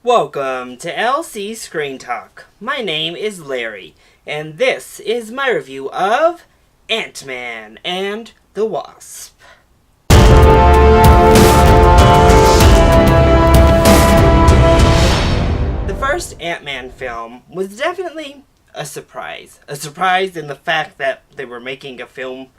Welcome to LC Screen Talk. My name is Larry, and this is my review of Ant-Man and the Wasp. The first Ant-Man film was definitely a surprise. A surprise in the fact that they were making a film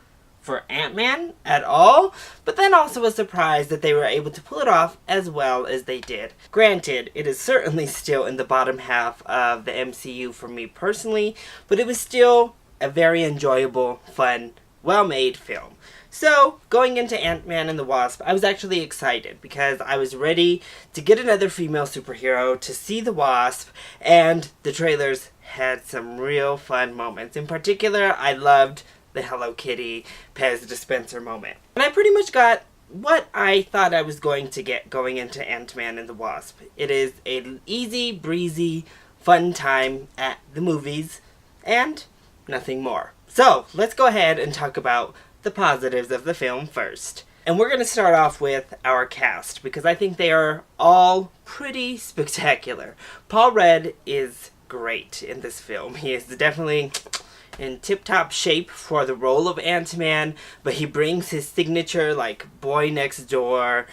for Ant-Man at all, but then also a surprise that they were able to pull it off as well as they did. Granted, it is certainly still in the bottom half of the MCU for me personally, but it was still a very enjoyable, fun, well-made film. So, going into Ant-Man and the Wasp, I was actually excited because I was ready to get another female superhero, to see the Wasp, and the trailers had some real fun moments. In particular, I loved the Hello Kitty Pez dispenser moment. And I pretty much got what I thought I was going to get going into Ant-Man and the Wasp. It is an easy, breezy, fun time at the movies, and nothing more. So, let's go ahead and talk about the positives of the film first. And we're going to start off with our cast, because I think they are all pretty spectacular. Paul Rudd is great in this film. He is definitely in tip-top shape for the role of Ant-Man, but he brings his signature, like, boy next door,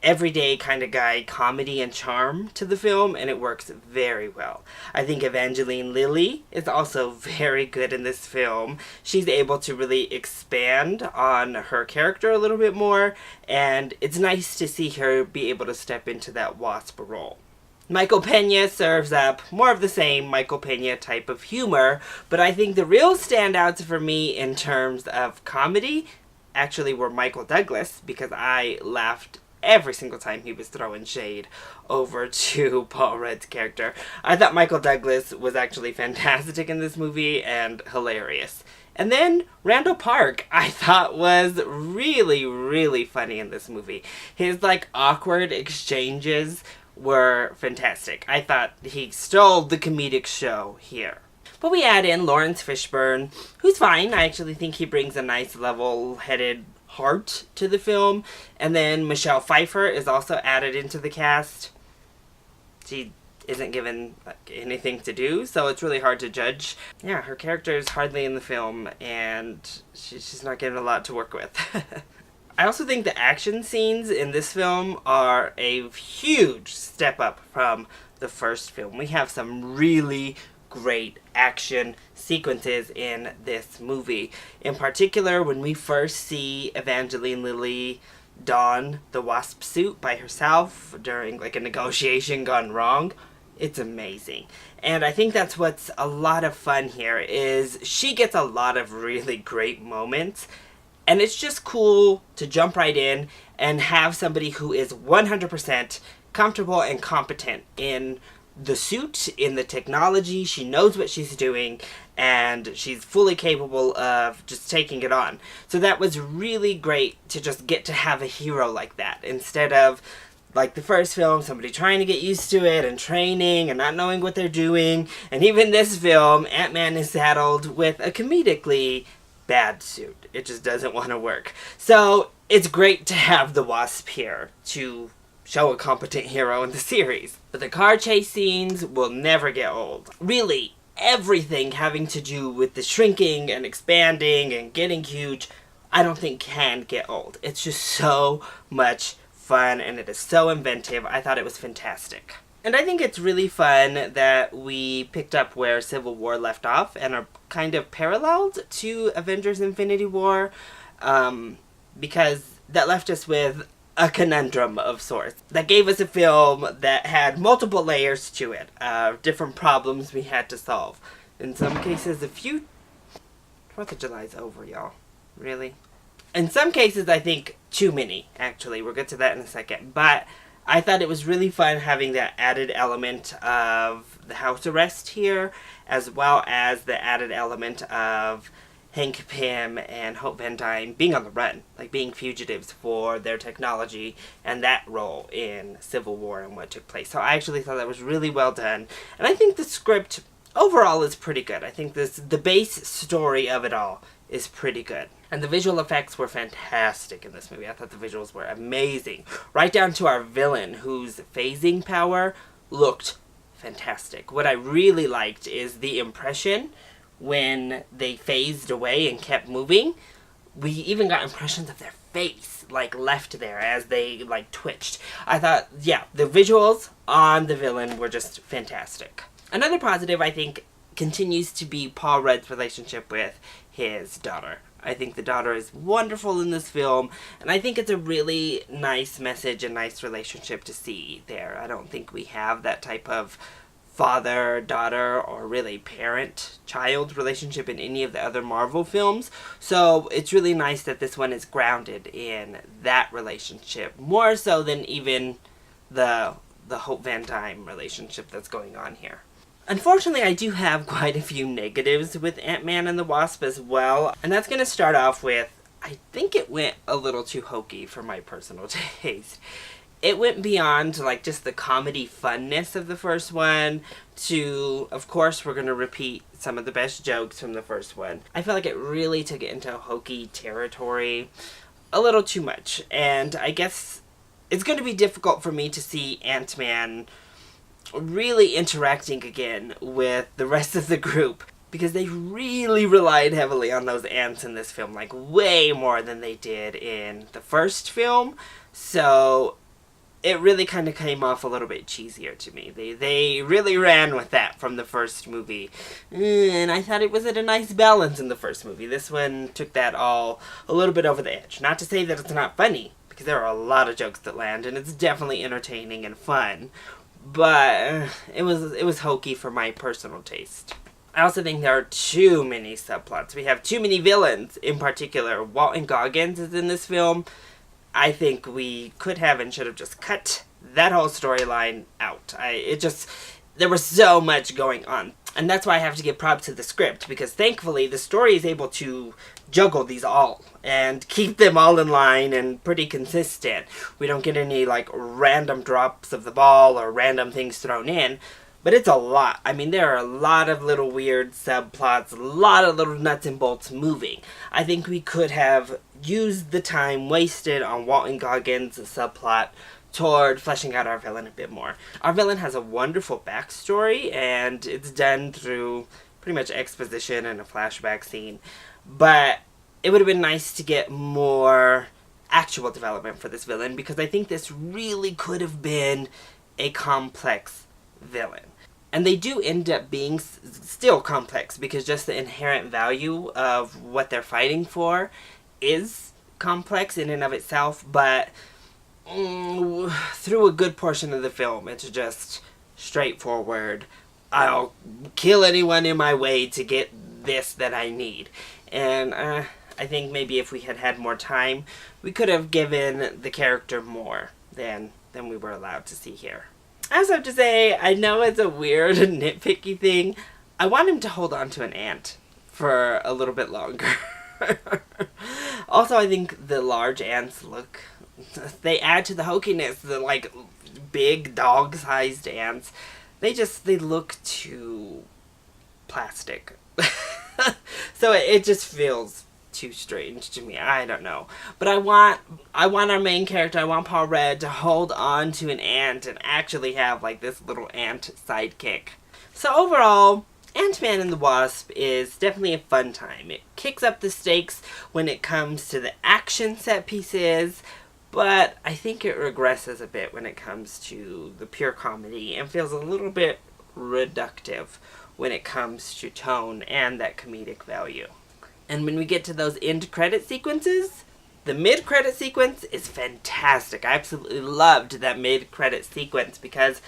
everyday kind of guy comedy and charm to the film, and it works very well. I think Evangeline Lilly is also very good in this film. She's able to really expand on her character a little bit more, and it's nice to see her be able to step into that Wasp role. Michael Pena serves up more of the same Michael Pena type of humor, but I think the real standouts for me in terms of comedy actually were Michael Douglas, because I laughed every single time he was throwing shade over to Paul Rudd's character. I thought Michael Douglas was actually fantastic in this movie and hilarious. And then Randall Park, I thought was really, really funny in this movie. His, awkward exchanges were fantastic. I thought he stole the comedic show here. But we add in Lawrence Fishburne, who's fine. I actually think he brings a nice level-headed heart to the film. And then Michelle Pfeiffer is also added into the cast. She isn't given anything to do, so it's really hard to judge. Yeah, her character is hardly in the film, and she's not getting a lot to work with. I also think the action scenes in this film are a huge step up from the first film. We have some really great action sequences in this movie. In particular, when we first see Evangeline Lilly don the Wasp suit by herself during a negotiation gone wrong, it's amazing. And I think that's what's a lot of fun here, is she gets a lot of really great moments. And it's just cool to jump right in and have somebody who is 100% comfortable and competent in the suit, in the technology. She knows what she's doing, and she's fully capable of just taking it on. So that was really great to just get to have a hero like that, instead of, like the first film, somebody trying to get used to it and training and not knowing what they're doing. And even this film, Ant-Man is saddled with a comedically bad suit. It just doesn't want to work. So it's great to have the Wasp here to show a competent hero in the series. But the car chase scenes will never get old. Really, everything having to do with the shrinking and expanding and getting huge, I don't think can get old. It's just so much fun, and it is so inventive. I thought it was fantastic. And I think it's really fun that we picked up where Civil War left off and are kind of paralleled to Avengers Infinity War, because that left us with a conundrum of sorts. That gave us a film that had multiple layers to it, different problems we had to solve. In some cases, 4th of July's over, y'all. Really? In some cases, I think too many, actually. We'll get to that in a second. But I thought it was really fun having that added element of the house arrest here, as well as the added element of Hank Pym and Hope Van Dyne being on the run, being fugitives for their technology, and that role in Civil War and what took place. So I actually thought that was really well done. And I think the script overall is pretty good. I think the base story of it all is pretty good. And the visual effects were fantastic in this movie. I thought the visuals were amazing. Right down to our villain, whose phasing power looked fantastic. What I really liked is the impression when they phased away and kept moving. We even got impressions of their face, like, left there as they, like, twitched. I thought, yeah, the visuals on the villain were just fantastic. Another positive, I think, continues to be Paul Rudd's relationship with his daughter. I think the daughter is wonderful in this film, and I think it's a really nice message and nice relationship to see there. I don't think we have that type of father-daughter or really parent-child relationship in any of the other Marvel films, so it's really nice that this one is grounded in that relationship, more so than even the Hope Van Dyne relationship that's going on here. Unfortunately, I do have quite a few negatives with Ant-Man and the Wasp as well, and that's going to start off with, I think it went a little too hokey for my personal taste. It went beyond, like, just the comedy funness of the first one to, of course, we're going to repeat some of the best jokes from the first one. I feel like it really took it into hokey territory a little too much, and I guess it's going to be difficult for me to see Ant-Man really interacting again with the rest of the group, because they really relied heavily on those ants in this film, like way more than they did in the first film, so it really kind of came off a little bit cheesier to me. They really ran with that from the first movie, and I thought it was at a nice balance in the first movie. This one took that all a little bit over the edge. Not to say that it's not funny, because there are a lot of jokes that land, and it's definitely entertaining and fun, but it was hokey for my personal taste. I also think there are too many subplots. We have too many villains. In particular, Walton Goggins is in this film. I think we could have and should have just cut that whole storyline out. There was so much going on. And that's why I have to give props to the script, because thankfully the story is able to juggle these all and keep them all in line and pretty consistent. We don't get any, like, random drops of the ball or random things thrown in, but it's a lot. I mean, there are a lot of little weird subplots, a lot of little nuts and bolts moving. I think we could have used the time wasted on Walton Goggins' subplot toward fleshing out our villain a bit more. Our villain has a wonderful backstory, and it's done through pretty much exposition and a flashback scene, but it would have been nice to get more actual development for this villain, because I think this really could have been a complex villain. And they do end up being still complex, because just the inherent value of what they're fighting for is complex in and of itself, but through a good portion of the film, it's just straightforward. I'll kill anyone in my way to get this that I need. And I think maybe if we had had more time, we could have given the character more than we were allowed to see here. I also have to say, I know it's a weird nitpicky thing. I want him to hold on to an ant for a little bit longer. Also, I think the large ants they add to the hokiness. The, like, big dog-sized ants, they look too plastic. So it just feels too strange to me. I don't know. But I want our main character, I want Paul Rudd to hold on to an ant and actually have, like, this little ant sidekick. So overall, Ant-Man and the Wasp is definitely a fun time. It kicks up the stakes when it comes to the action set pieces, but I think it regresses a bit when it comes to the pure comedy and feels a little bit reductive when it comes to tone and that comedic value. And when we get to those end credit sequences, the mid-credit sequence is fantastic. I absolutely loved that mid-credit sequence because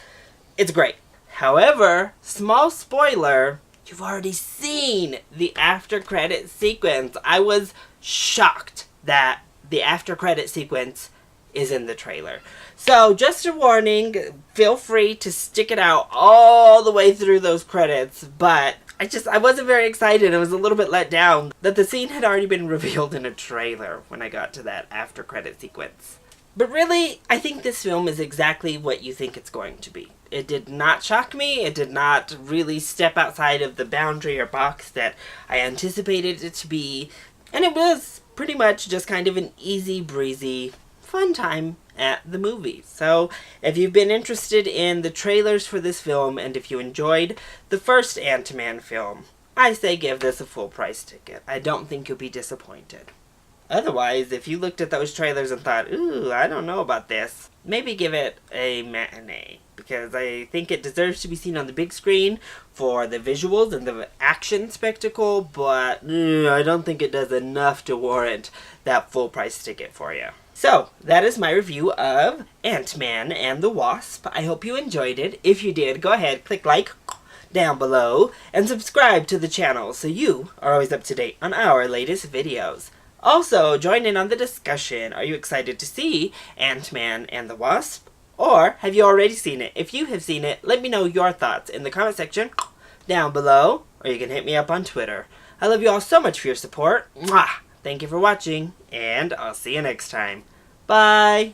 it's great. However, small spoiler, you've already seen the after-credit sequence. I was shocked that the after-credit sequence is in the trailer. So, just a warning, feel free to stick it out all the way through those credits, but I wasn't very excited. I was a little bit let down that the scene had already been revealed in a trailer when I got to that after-credit sequence. But really, I think this film is exactly what you think it's going to be. It did not shock me. It did not really step outside of the boundary or box that I anticipated it to be. And it was pretty much just kind of an easy breezy, fun time at the movies. So if you've been interested in the trailers for this film, and if you enjoyed the first Ant-Man film, I say give this a full price ticket. I don't think you'll be disappointed. Otherwise, if you looked at those trailers and thought, ooh, I don't know about this, maybe give it a matinee. Because I think it deserves to be seen on the big screen for the visuals and the action spectacle, but I don't think it does enough to warrant that full price ticket for you. So, that is my review of Ant-Man and the Wasp. I hope you enjoyed it. If you did, go ahead, click like down below, and subscribe to the channel so you are always up to date on our latest videos. Also, join in on the discussion. Are you excited to see Ant-Man and the Wasp? Or have you already seen it? If you have seen it, let me know your thoughts in the comment section down below, or you can hit me up on Twitter. I love you all so much for your support. Mwah! Thank you for watching, and I'll see you next time. Bye!